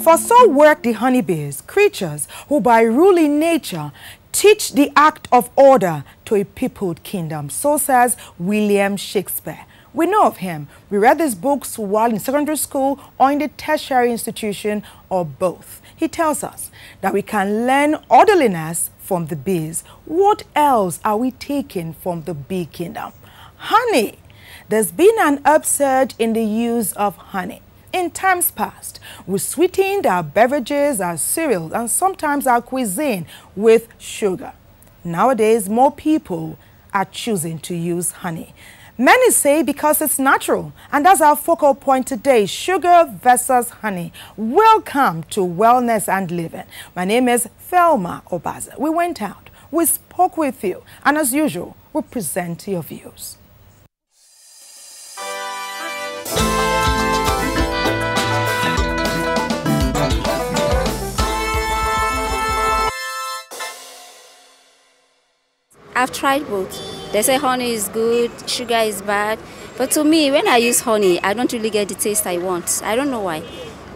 For so work the honeybees, creatures who by ruling nature teach the act of order to a peopled kingdom. So says William Shakespeare. We know of him. We read his books while in secondary school or in the tertiary institution or both. He tells us that we can learn orderliness from the bees. What else are we taking from the bee kingdom? Honey. There's been an upsurge in the use of honey. In times past, we sweetened our beverages, our cereals, and sometimes our cuisine with sugar. Nowadays, more people are choosing to use honey. Many say because it's natural, and that's our focal point today, sugar versus honey. Welcome to Wellness and Living. My name is Thelma Obaze. We went out, we spoke with you, and as usual, we present your views. I've tried both. They say honey is good, sugar is bad. But to me, when I use honey, I don't really get the taste I want. I don't know why.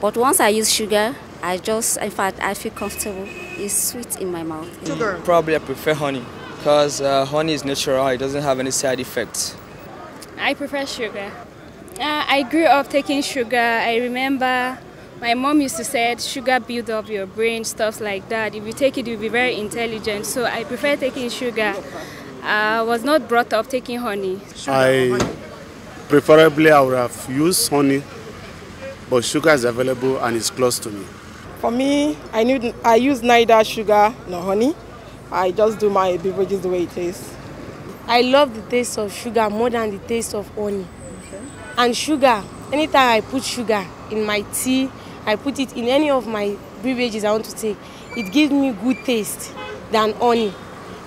But once I use sugar, in fact, I feel comfortable. It's sweet in my mouth. Sugar. Probably I prefer honey because honey is natural. It doesn't have any side effects. I prefer sugar. I grew up taking sugar. I remember my mom used to say sugar builds up your brain, stuff like that. If you take it, you'll be very intelligent. So I prefer taking sugar. I was not brought up taking honey. Preferably I would have used honey, but sugar is available and it's close to me. For me, I use neither sugar nor honey. I just do my beverages the way it is. I love the taste of sugar more than the taste of honey. Okay. And sugar, anytime I put sugar in my tea, I put it in any of my beverages I want to take, it gives me good taste than honey.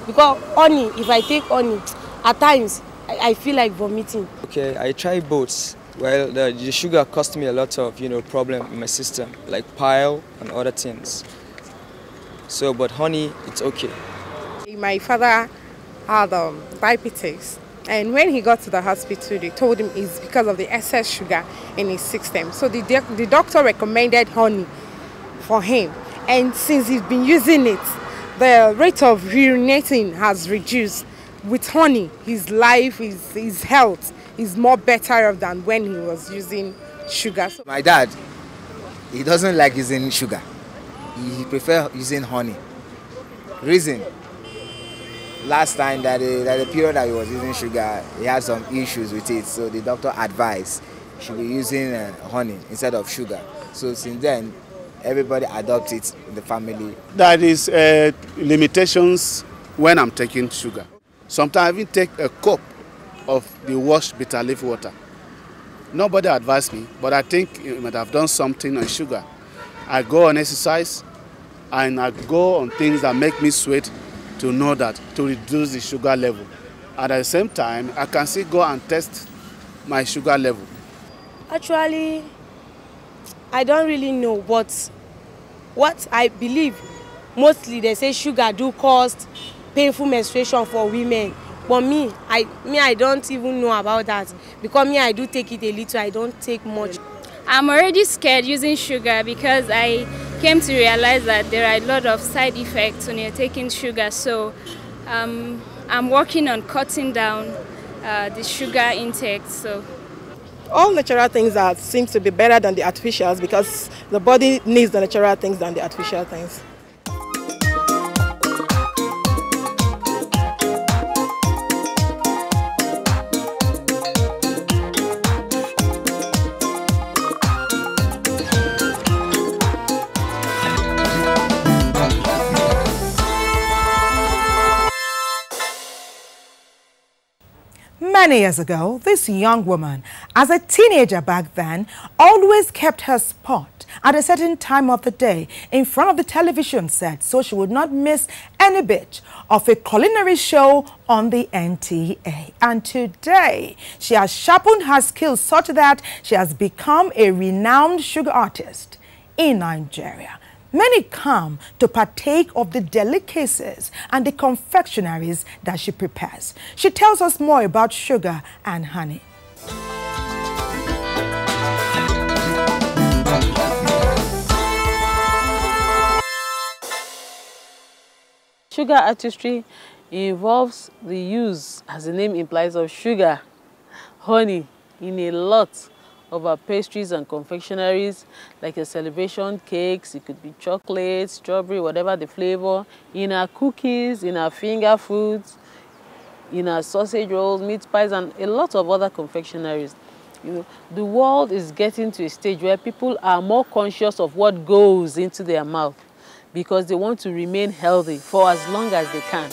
Because honey, if I take honey, at times I feel like vomiting. Okay, I try both. Well, the sugar cost me a lot of problem in my system, like pile and other things. So, but honey, it's okay. My father had diabetes, and when he got to the hospital, they told him it's because of the excess sugar in his system. So the doctor recommended honey for him, and since he's been using it, the rate of urinating has reduced. With honey, his life, his health is more better than when he was using sugar. My dad, he doesn't like using sugar. He prefers using honey. Reason, last time that the period that he was using sugar, he had some issues with it. So the doctor advised he should be using honey instead of sugar. So since then, everybody adopts it in the family. There is limitations when I'm taking sugar. Sometimes I even take a cup of the washed bitter leaf water. Nobody advised me, but I think it might have done something on sugar. I go on exercise and I go on things that make me sweat to know that, to reduce the sugar level. At the same time, I can still go and test my sugar level. Actually, I don't really know, but what I believe, mostly they say sugar do cause painful menstruation for women. But me, I don't even know about that. Because me, I do take it a little, I don't take much. I'm already scared using sugar because I came to realize that there are a lot of side effects when you're taking sugar. So I'm working on cutting down the sugar intake. So all natural things seem to be better than the artificials because the body needs the natural things than the artificial things. Many years ago, this young woman, as a teenager back then, always kept her spot at a certain time of the day in front of the television set so she would not miss any bit of a culinary show on the NTA. And today, she has sharpened her skills such that she has become a renowned sugar artist in Nigeria. Many come to partake of the delicacies and the confectionaries that she prepares. She tells us more about sugar and honey. Sugar artistry involves the use, as the name implies, of sugar, honey in a lot of our pastries and confectionaries, like a celebration cakes. It could be chocolate, strawberry, whatever the flavor, in our cookies, in our finger foods, in our sausage rolls, meat pies, and a lot of other confectionaries. You know, the world is getting to a stage where people are more conscious of what goes into their mouth because they want to remain healthy for as long as they can.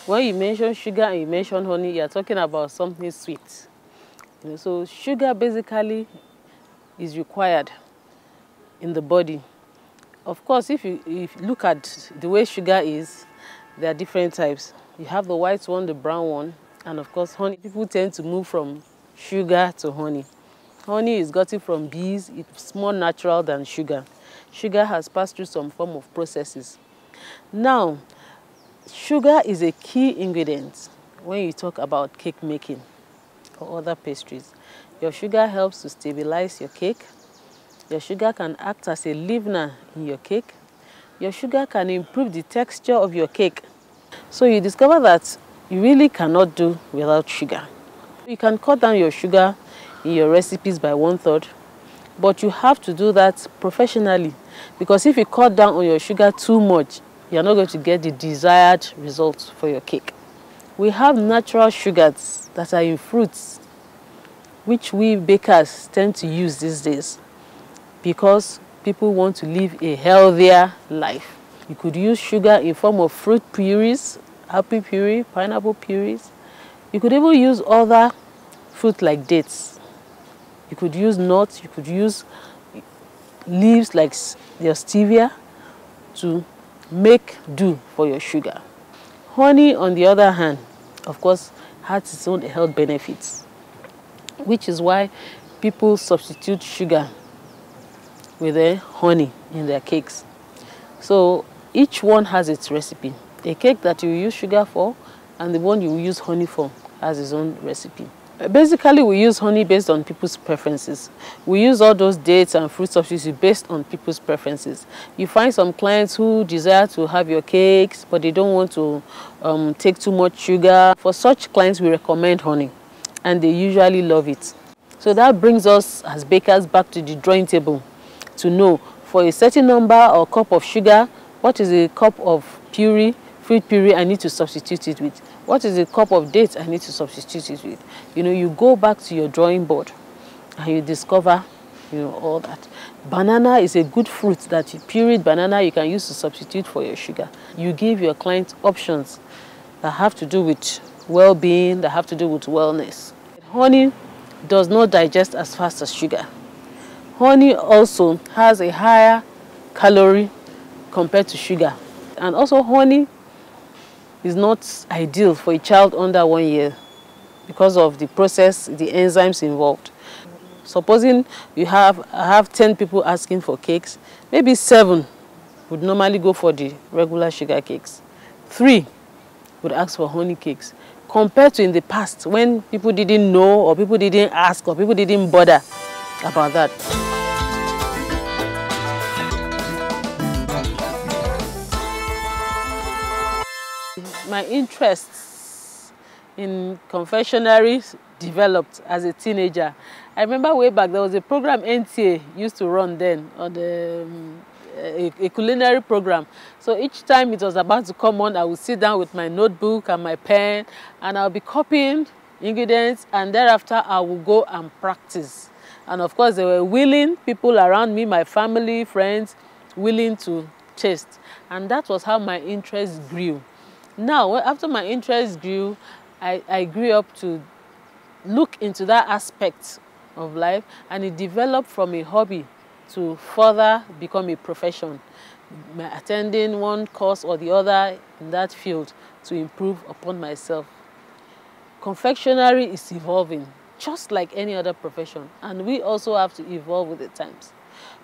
When you mention sugar and you mention honey, you're talking about something sweet. You know, so sugar basically is required in the body. Of course, if you look at the way sugar is, there are different types. You have the white one, the brown one, and of course honey. People tend to move from sugar to honey. Honey is gotten from bees. It's more natural than sugar. Sugar has passed through some form of processes. Now, sugar is a key ingredient when you talk about cake making or other pastries. Your sugar helps to stabilize your cake. Your sugar can act as a leavener in your cake. Your sugar can improve the texture of your cake. So you discover that you really cannot do without sugar. You can cut down your sugar in your recipes by 1/3, but you have to do that professionally, because if you cut down on your sugar too much, you're not going to get the desired results for your cake. We have natural sugars that are in fruits, which we bakers tend to use these days because people want to live a healthier life. You could use sugar in form of fruit purees, apple puree, pineapple purees. You could even use other fruit like dates. You could use nuts, you could use leaves like your stevia to make do for your sugar. Honey, on the other hand, of course, has its own health benefits, which is why people substitute sugar with honey in their cakes. So each one has its recipe. A cake that you use sugar for and the one you use honey for has its own recipe. Basically, we use honey based on people's preferences. We use all those dates and fruit substitutes based on people's preferences. You find some clients who desire to have your cakes, but they don't want to take too much sugar. For such clients, we recommend honey, and they usually love it. So that brings us as bakers back to the drawing table to know for a certain number or cup of sugar, what is a cup of puree, fruit puree I need to substitute it with? What is a cup of dates I need to substitute it with? You know, you go back to your drawing board and you discover, you know, all that. Banana is a good fruit that you pureed banana you can use to substitute for your sugar. You give your client options that have to do with well-being, that have to do with wellness. Honey does not digest as fast as sugar. Honey also has a higher calorie compared to sugar. And also honey is not ideal for a child under 1 year because of the process, the enzymes involved. Supposing I have 10 people asking for cakes, maybe 7 would normally go for the regular sugar cakes. 3 would ask for honey cakes, compared to in the past when people didn't know or people didn't ask or people didn't bother about that. My interests in confectionery developed as a teenager. I remember way back there was a program NTA used to run then on a culinary program. So each time it was about to come on, I would sit down with my notebook and my pen and I'll be copying ingredients, and thereafter I will go and practice. And of course there were willing people around me, my family, friends, willing to taste. And that was how my interest grew. Now, after my interest grew, I grew up to look into that aspect of life, and it developed from a hobby to further become a profession, attending one course or the other in that field to improve upon myself. Confectionery is evolving, just like any other profession, and we also have to evolve with the times.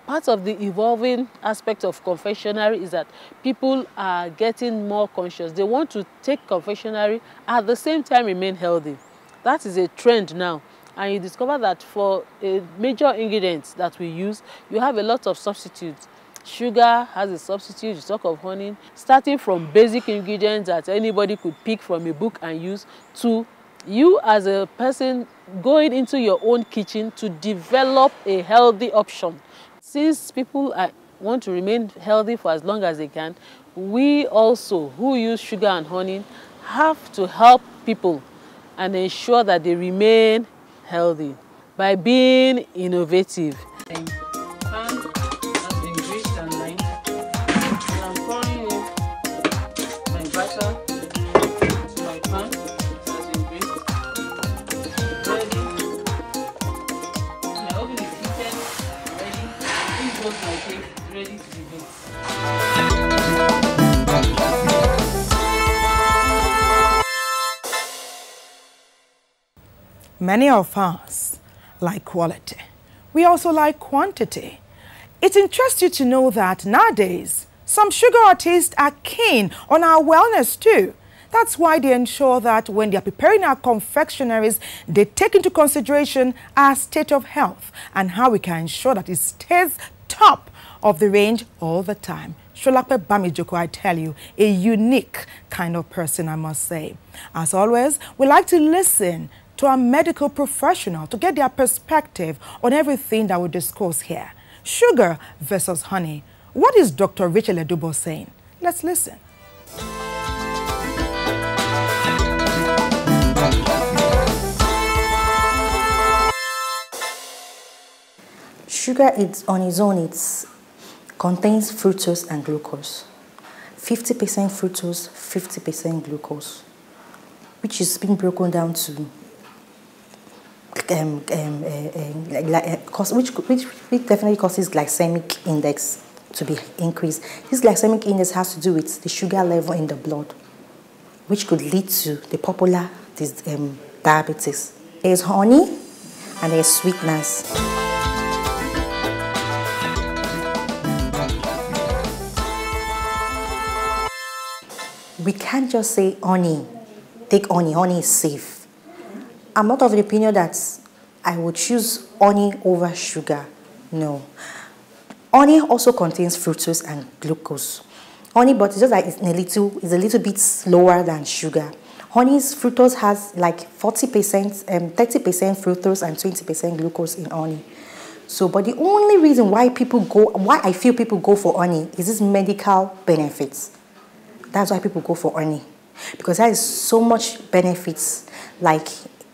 Part of the evolving aspect of confectionery is that people are getting more conscious. They want to take confectionery at the same time remain healthy. That is a trend now. and you discover that for a major ingredient that we use, you have a lot of substitutes. Sugar has a substitute, you talk of honey, starting from basic ingredients that anybody could pick from a book and use, to you as a person going into your own kitchen to develop a healthy option. Since people want to remain healthy for as long as they can, we also, who use sugar and honey, have to help people and ensure that they remain healthy by being innovative. Pan has been greased and lined, and I'm pouring in my butter to my pan that has been greased. Ready. My oven is heated, ready. This goes my cake, ready to be baked. Many of us like quality. We also like quantity. It interests you to know that nowadays, some sugar artists are keen on our wellness too. That's why they ensure that when they are preparing our confectionaries, they take into consideration our state of health and how we can ensure that it stays top of the range all the time. Sholape Bamijoko, I tell you, a unique kind of person, I must say. As always, we like to listen to a medical professional to get their perspective on everything that we discuss here. Sugar versus honey. What is Dr. Rachel Edubo saying? Let's listen. Sugar on its own, it contains fructose and glucose. 50% fructose, 50% glucose, which is being broken down to which definitely causes glycemic index to be increased. This glycemic index has to do with the sugar level in the blood, which could lead to the popular diabetes. There's honey and there's sweeteners. We can't just say honey, take honey, honey is safe. I'm not of the opinion that I would choose honey over sugar. No. Honey also contains fructose and glucose. Honey, but it's just like it's a little bit lower than sugar. Honey's fructose has like 40%, 30% fructose and 20% glucose in honey. So, but the only reason why I feel people go for honey is this medical benefits. That's why people go for honey, because there is so much benefits. Like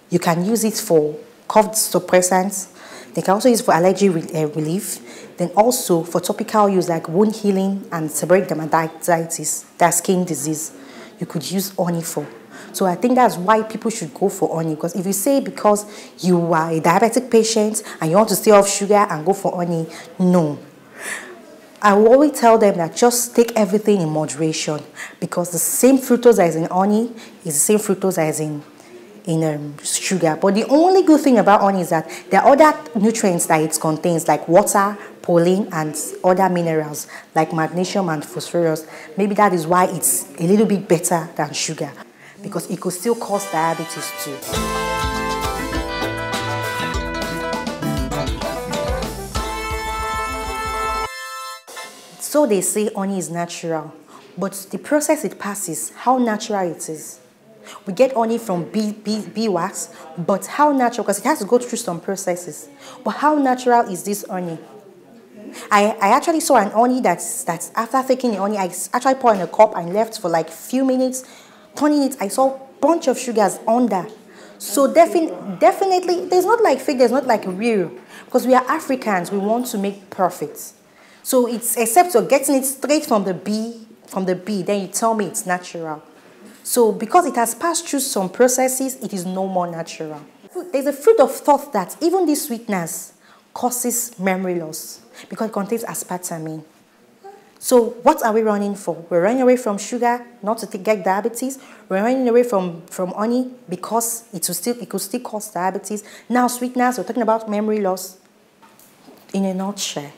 you can use it for cough suppressants. They can also use it for allergy relief. Then also for topical use like wound healing and seborrheic dermatitis, that's skin disease. You could use honey for. So I think that's why people should go for honey. Because if you say because you are a diabetic patient and you want to stay off sugar and go for honey, no. I will always tell them that just take everything in moderation, because the same fructose that is in honey is the same fructose that is in sugar. But the only good thing about honey is that there are other nutrients that it contains, like water, pollen, and other minerals like magnesium and phosphorus. Maybe that is why it's a little bit better than sugar, because it could still cause diabetes too. So they say honey is natural, but the process it passes, how natural it is. We get honey from bee wax, but how natural, because it has to go through some processes. But how natural is this honey? I actually saw an honey that's after taking the honey, I actually poured in a cup and left for like a few minutes, 20 minutes, I saw a bunch of sugars under. So definitely, there's not like fake, there's not like real, because we are Africans, we want to make profits. So it's except you're getting it straight from the bee, then you tell me it's natural. So because it has passed through some processes, it is no more natural. There's a fruit of thought that even this sweetness causes memory loss because it contains aspartame. So what are we running for? We're running away from sugar, not to get diabetes. We're running away from honey because it could still cause diabetes. Now sweetness, we're talking about memory loss. In a nutshell,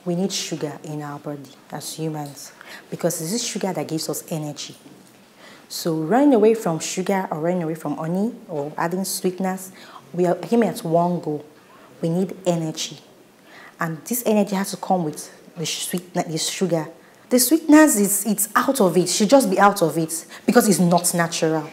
we need sugar in our body as humans because it's this sugar that gives us energy. So running away from sugar or running away from honey or adding sweetness We are aiming at one goal. We need energy. And this energy has to come with the sugar. The sweetness it's out of it. Should just be out of it because it's not natural.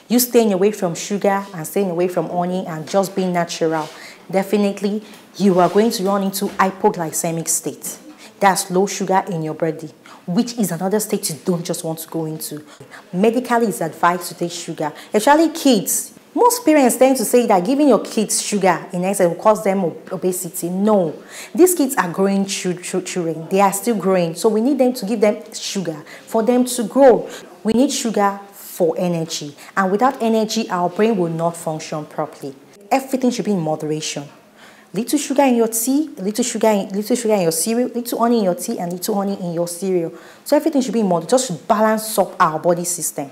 You staying away from sugar and staying away from honey and just being natural, definitely you are going to run into hypoglycemic state. That's low sugar in your body, which is another state you don't just want to go into. Medically, it's advised to take sugar, especially kids. Most parents tend to say that giving your kids sugar in excess will cause them obesity. No. These kids are growing children. They are still growing. So we need them to give them sugar for them to grow. We need sugar for energy. And without energy, our brain will not function properly. Everything should be in moderation. Little sugar in your tea, little sugar in your cereal, little honey in your tea, and little honey in your cereal. So everything should be in moderation, just to balance up our body system.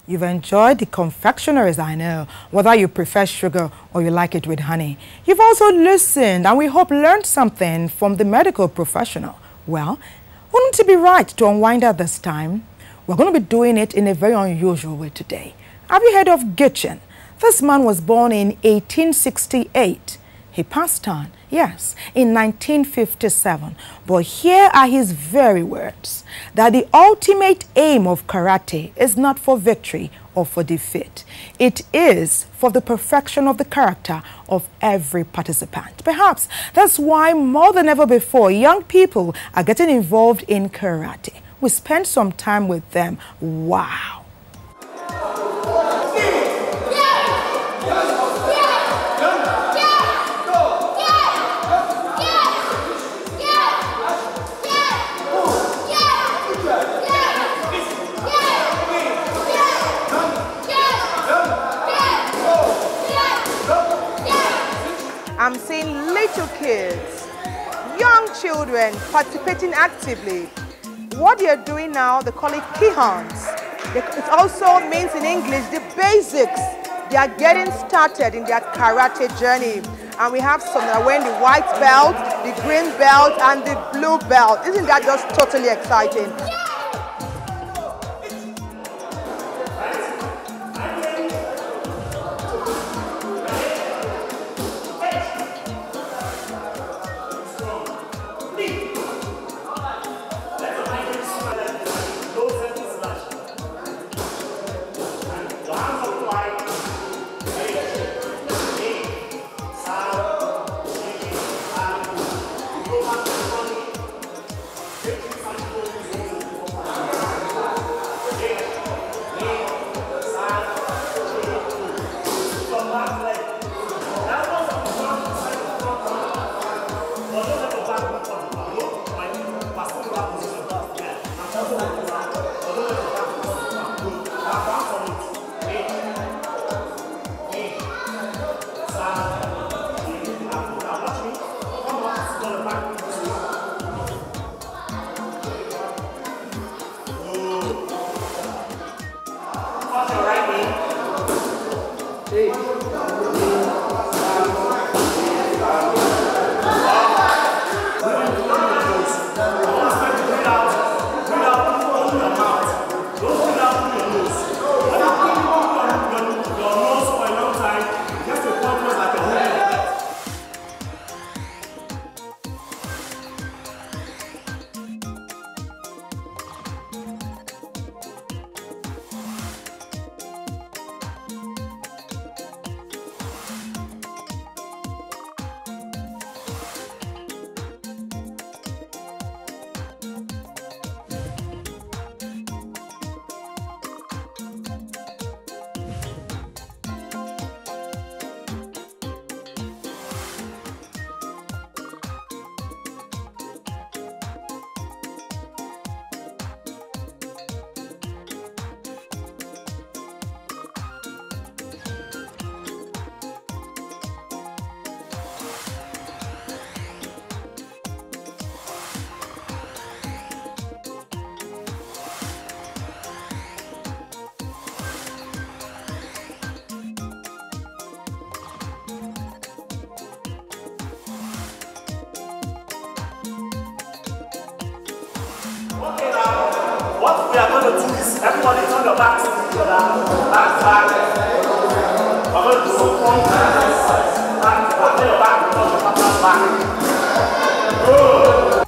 You've enjoyed the confectioneries, I know, whether you prefer sugar or you like it with honey. You've also listened and we hope learned something from the medical professional. Well, wouldn't it be right to unwind at this time? We're going to be doing it in a very unusual way today. Have you heard of Gitchen? This man was born in 1868. He passed on, yes, in 1957. But here are his very words, that the ultimate aim of karate is not for victory or for defeat. It is for the perfection of the character of every participant. Perhaps that's why more than ever before, young people are getting involved in karate. We spent some time with them. Wow. I'm seeing little kids, young children participating actively. What they're doing now, they call it Kihans. It also means in English the basics. They are getting started in their karate journey. And we have some that are wearing the white belt, the green belt, and the blue belt. Isn't that just totally exciting? Everybody turn your back to each other. Back. We're going to do some front exercise. Back. Turn your back, turn your partner's back. Good.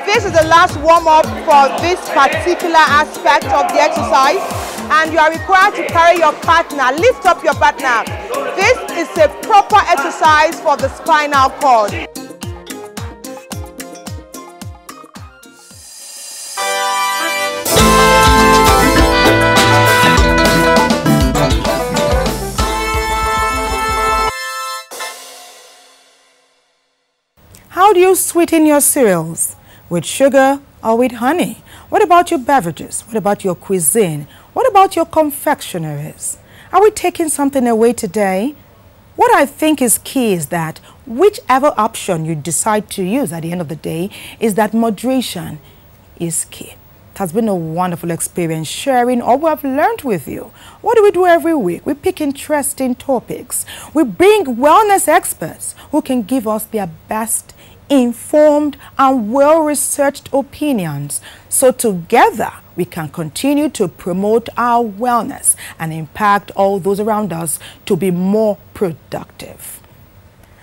This is the last warm-up for this particular aspect of the exercise, and you are required to carry your partner, lift up your partner. This is a proper exercise for the spinal cord. How do you sweeten your cereals? With sugar or with honey? What about your beverages? What about your cuisine? What about your confectionaries? Are we taking something away today? What I think is key is that whichever option you decide to use at the end of the day is that moderation is key. It has been a wonderful experience sharing all we have learned with you. What do we do every week? We pick interesting topics. We bring wellness experts who can give us their best informed and well-researched opinions, so together we can continue to promote our wellness and impact all those around us to be more productive.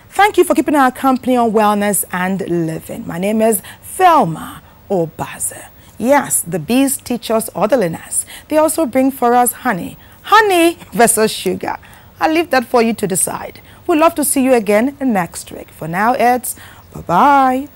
Thank you for keeping our company on Wellness and Living. My name is Thelma Obaze. Yes, the bees teach us orderliness. They also bring for us honey. Honey versus sugar. I'll leave that for you to decide. We'd love to see you again next week. For now, it's bye-bye.